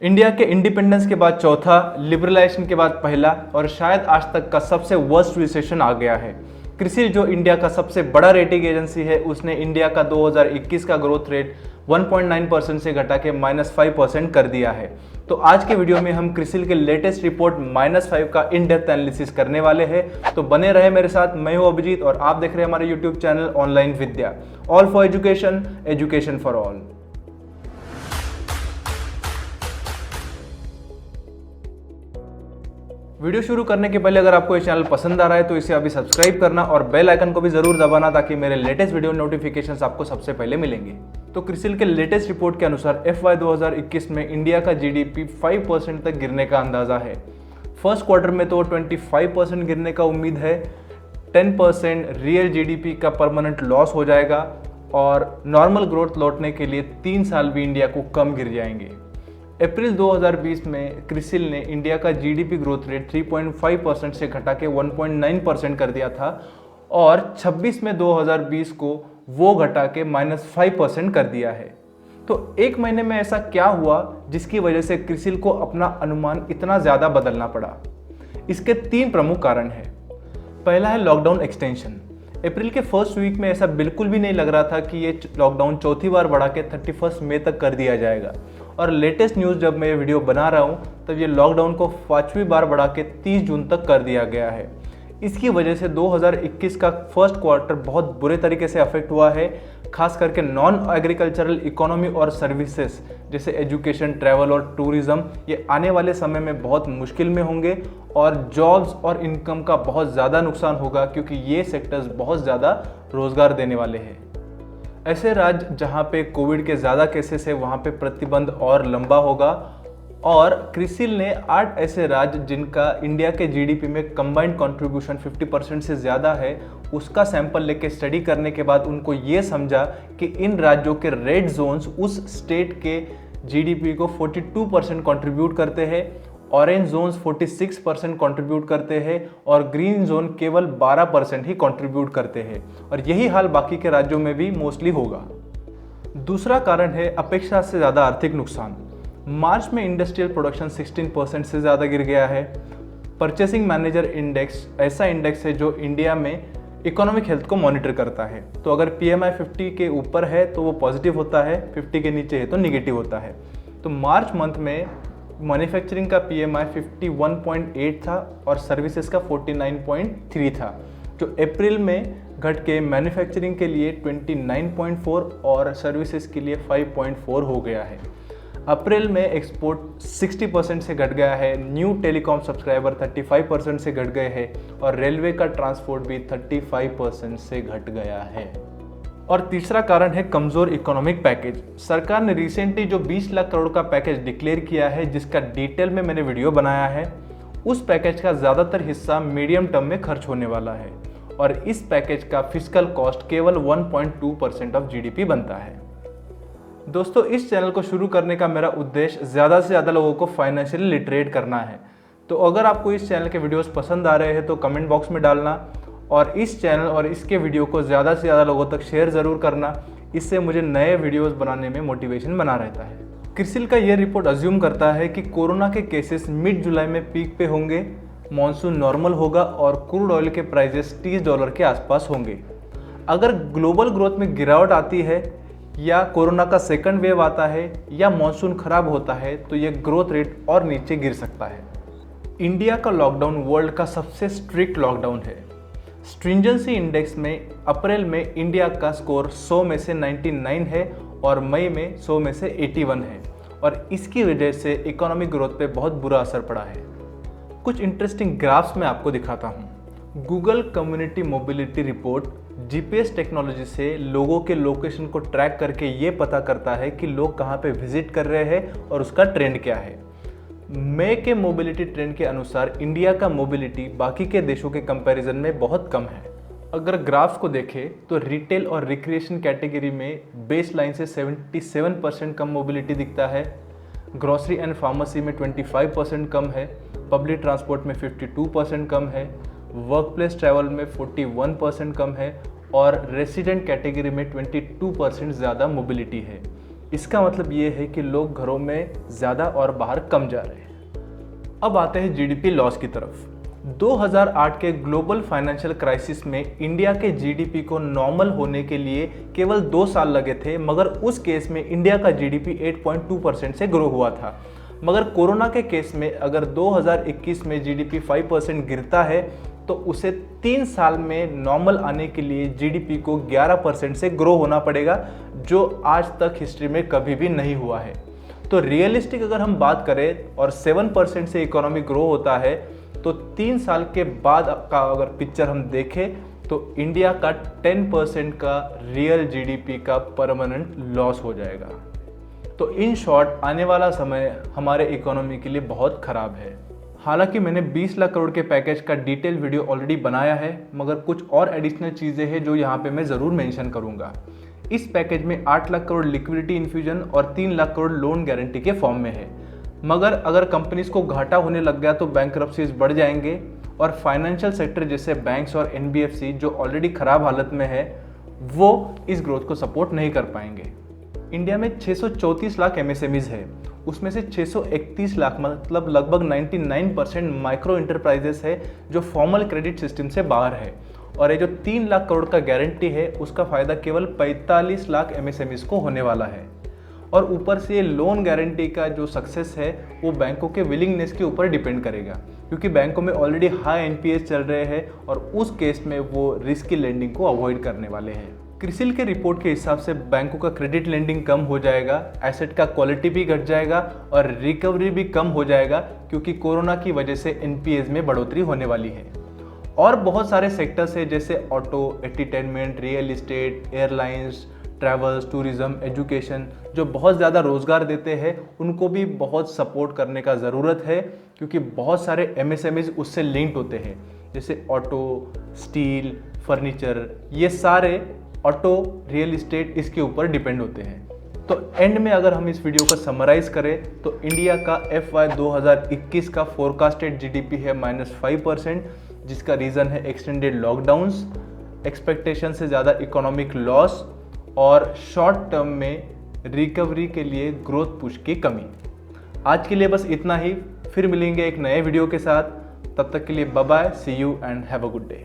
India के independence के बाद चौथा, लिबरलाइजेशन के बाद पहला और शायद आज तक का सबसे वर्स्ट रिसेशन आ गया है। क्रिसिल जो इंडिया का सबसे बड़ा रेटिंग एजेंसी है, उसने इंडिया का 2021 का ग्रोथ रेट 1.9% से घटा के -5% कर दिया है। तो आज के वीडियो में हम क्रिसिल के लेटेस्ट रिपोर्ट -5 का इन डेप्थ एनालिसिस करने वाले हैं। तो बने रहे मेरे साथ। मैं हूं अभिजीत और आप देख रहे हैं हमारे YouTube channel online Vidya, all for education, education for all. Video शुरू करने के पहले अगर आपको ये चैनल पसंद आ रहा है तो इसे अभी सब्सक्राइब करना और बेल आइकन को भी जरूर दबाना ताकि मेरे लेटेस्ट वीडियो नोटिफिकेशंस आपको सबसे पहले मिलेंगे। तो क्रिसिल के लेटेस्ट रिपोर्ट के अनुसार FY 2021 में इंडिया का GDP 5% तक गिरने का अंदाजा है। फर्स्ट क्वार्टर में तो 25% गिरने का उम्मीद है। 10% रियल GDP का परमानेंट लॉस हो जाएगा और नॉर्मल ग्रोथ लौटने के लिए 3 साल भी इंडिया को कम गिर जाएंगे। अप्रैल 2020 में क्रिसिल ने इंडिया का GDP ग्रोथ रेट 3.5% से घटा के 1.9% कर दिया था और 26 में 2020 को वो घटा के -5% कर दिया है। तो एक महीने में ऐसा क्या हुआ जिसकी वजह से क्रिसिल को अपना अनुमान इतना ज़्यादा बदलना पड़ा? इसके 3 प्रमुख कारण हैं। पहला है लॉकडाउन एक्सटेंशन। अप्रैल के फर्स्ट वीक में ऐसा बिल्कुल भी नहीं लग रहा था कि ये लॉकडाउन चौथी बार बढ़ा के 31 मई तक कर दिया जाएगा और लेटेस्ट न्यूज़ जब मैं ये वीडियो बना रहा हूँ तब ये लॉकडाउन को 5वीं बार बढ़ा के 30 जून तक कर दिया गया है। इसकी वजह से 2021 का फर्स्ट क्वार्टर बहुत बुरे तरीके से अफेक्ट हुआ है, खास करके नॉन एग्रीकल्चरल इकोनॉमी और सर्विसेज जैसे एजुकेशन, ट्रैवल और टूरिज्म ये आने वाले समय में बहुत मुश्किल में होंगे और जॉब्स और इनकम का बहुत ज़्यादा नुकसान होगा क्योंकि ये सेक्टर्स बहुत ज़्यादा रोज़गार देने वाले हैं। ऐसे राज्य जहाँ पे कोविड के ज़्यादा केसेस है वहाँ पे प्रतिबंध और लंबा होगा और क्रिसिल ने 8 ऐसे राज्य जिनका इंडिया के GDP में कंबाइंड कंट्रीब्यूशन 50% से ज़्यादा है उसका सैंपल लेके स्टडी करने के बाद उनको ये समझा कि इन राज्यों के रेड जोन्स उस स्टेट के GDP को 42% कंट्रीब्यूट करते हैं, ऑरेंज जोन्स 46% कंट्रीब्यूट करते हैं और ग्रीन जोन केवल 12% ही कंट्रीब्यूट करते हैं और यही हाल बाकी के राज्यों में भी मोस्टली होगा। दूसरा कारण है अपेक्षा से ज़्यादा आर्थिक नुकसान। मार्च में इंडस्ट्रियल प्रोडक्शन 16% से ज़्यादा गिर गया है। परचेसिंग मैनेजर इंडेक्स ऐसा इंडेक्स है जो इंडिया में इकोनॉमिक हेल्थ को मॉनिटर करता है। तो अगर PMI 50 के ऊपर है तो वो पॉजिटिव होता है, 50 के नीचे है तो निगेटिव होता है। तो मार्च मंथ में मैन्युफैक्चरिंग का PMI 51.8 था और सर्विसेज का 49.3 था, जो अप्रैल में घट के मैन्युफैक्चरिंग के लिए 29.4 और सर्विसेज के लिए 5.4 हो गया है। अप्रैल में एक्सपोर्ट 60% से घट गया है, न्यू टेलीकॉम सब्सक्राइबर 35% से घट गए हैं और रेलवे का ट्रांसपोर्ट भी 35% से घट गया है। और तीसरा कारण है कमज़ोर इकोनॉमिक पैकेज। सरकार ने रिसेंटली जो 20 लाख करोड़ का पैकेज डिक्लेयर किया है जिसका डिटेल में मैंने वीडियो बनाया है, उस पैकेज का ज़्यादातर हिस्सा मीडियम टर्म में खर्च होने वाला है और इस पैकेज का फिस्कल कॉस्ट केवल 1.2% ऑफ GDP बनता है। दोस्तों, इस चैनल को शुरू करने का मेरा उद्देश्य ज़्यादा से ज़्यादा लोगों को फाइनेंशियली लिटरेट करना है। तो अगर आपको इस चैनल के वीडियोस पसंद आ रहे हैं तो कमेंट बॉक्स में डालना और इस चैनल और इसके वीडियो को ज़्यादा से ज़्यादा लोगों तक शेयर ज़रूर करना। इससे मुझे नए वीडियोस बनाने में मोटिवेशन बना रहता है। क्रिसिल का यह रिपोर्ट अज्यूम करता है कि कोरोना के केसेस मिड जुलाई में पीक पे होंगे, मॉनसून नॉर्मल होगा और क्रूड ऑयल के प्राइजेस $30 के आसपास होंगे। अगर ग्लोबल ग्रोथ में गिरावट आती है या कोरोना का सेकंड वेव आता है या मॉनसून खराब होता है तो ये ग्रोथ रेट और नीचे गिर सकता है। इंडिया का लॉकडाउन वर्ल्ड का सबसे स्ट्रिक्ट लॉकडाउन है। स्ट्रिंजेंसी इंडेक्स में अप्रैल में इंडिया का स्कोर 100 में से 99 है और मई में 100 में से 81 है और इसकी वजह से इकोनॉमिक ग्रोथ पे बहुत बुरा असर पड़ा है। कुछ इंटरेस्टिंग ग्राफ्स मैं आपको दिखाता हूँ। Google community mobility report GPS technology से लोगों के लोकेशन को ट्रैक करके ये पता करता है कि लोग कहाँ पे विजिट कर रहे हैं और उसका ट्रेंड क्या है। मई के मोबिलिटी ट्रेंड के अनुसार इंडिया का मोबिलिटी बाकी के देशों के कंपैरिजन में बहुत कम है। अगर ग्राफ्स को देखें तो रिटेल और रिक्रिएशन कैटेगरी में बेस लाइन से 77% कम मोबिलिटी दिखता है, ग्रोसरी एंड फार्मेसी में 25% कम है, पब्लिक ट्रांसपोर्ट में 52% कम है, वर्कप्लेस ट्रैवल में 41% कम है और रेसिडेंट कैटेगरी में 22% ज़्यादा मोबिलिटी है। इसका मतलब ये है कि लोग घरों में ज़्यादा और बाहर कम जा रहे हैं। अब आते हैं जीडीपी लॉस की तरफ। 2008 के ग्लोबल फाइनेंशियल क्राइसिस में इंडिया के जीडीपी को नॉर्मल होने के लिए केवल 2 साल लगे थे, मगर उस केस में इंडिया का जीडीपी 8.2% से ग्रो हुआ था। मगर कोरोना के केस में अगर 2021 में जीडीपी 5% गिरता है तो उसे 3 साल में नॉर्मल आने के लिए जीडीपी को 11% से ग्रो होना पड़ेगा, जो आज तक हिस्ट्री में कभी भी नहीं हुआ है। तो रियलिस्टिक अगर हम बात करें और 7% से इकोनॉमी ग्रो होता है तो 3 साल के बाद का अगर पिक्चर हम देखें तो इंडिया का 10% का रियल जीडीपी का परमानेंट लॉस हो जाएगा। तो इन शॉर्ट आने वाला समय हमारे इकोनॉमी के लिए बहुत ख़राब है। हालांकि मैंने 20 लाख करोड़ के पैकेज का डिटेल वीडियो ऑलरेडी बनाया है, मगर कुछ और एडिशनल चीज़ें हैं जो यहाँ पे मैं ज़रूर मेंशन करूँगा। इस पैकेज में 8 लाख करोड़ लिक्विडिटी इन्फ्यूजन और 3 लाख करोड़ लोन गारंटी के फॉर्म में है। मगर अगर कंपनीज को घाटा होने लग गया तो बैंकरप्सीज बढ़ जाएंगे और फाइनेंशियल सेक्टर जैसे बैंक्स और एनबीएफसी जो ऑलरेडी ख़राब हालत में है वो इस ग्रोथ को सपोर्ट नहीं कर पाएंगे। इंडिया में 634 लाख एमएसएमईज है, उसमें से 631 लाख मतलब लगभग 99% माइक्रो इंटरप्राइजेस है जो फॉर्मल क्रेडिट सिस्टम से बाहर है, और ये जो 3 लाख करोड़ का गारंटी है उसका फ़ायदा केवल 45 लाख एमएसएमईज को होने वाला है। और ऊपर से ये लोन गारंटी का जो सक्सेस है वो बैंकों के विलिंगनेस के ऊपर डिपेंड करेगा, क्योंकि बैंकों में ऑलरेडी हाई एनपीएस चल रहे हैं और उस केस में वो रिस्की लेंडिंग को अवॉइड करने वाले हैं। क्रिसिल के रिपोर्ट के हिसाब से बैंकों का क्रेडिट लेंडिंग कम हो जाएगा, एसेट का क्वालिटी भी घट जाएगा और रिकवरी भी कम हो जाएगा, क्योंकि कोरोना की वजह से एनपीएस में बढ़ोतरी होने वाली है। और बहुत सारे सेक्टर्स हैं जैसे auto, entertainment, real estate, airlines, travels, tourism, education जो बहुत ज़्यादा रोज़गार देते हैं, उनको भी बहुत सपोर्ट करने का ज़रूरत है, क्योंकि बहुत सारे एमएसएमईज उससे लिंक्ड होते हैं, जैसे ऑटो, स्टील, फर्नीचर, ये सारे ऑटो, रियल एस्टेट इसके ऊपर डिपेंड होते हैं। तो एंड में अगर हम इस वीडियो को समराइज़ करें तो इंडिया का FY 2021 का फोरकास्टेड जीडीपी है -5%, जिसका रीज़न है एक्सटेंडेड लॉकडाउन्स, एक्सपेक्टेशन से ज़्यादा इकोनॉमिक लॉस और शॉर्ट टर्म में रिकवरी के लिए ग्रोथ पुश की कमी। आज के लिए बस इतना ही, फिर मिलेंगे एक नए वीडियो के साथ। तब तक के लिए bye bye, see you and have a good day.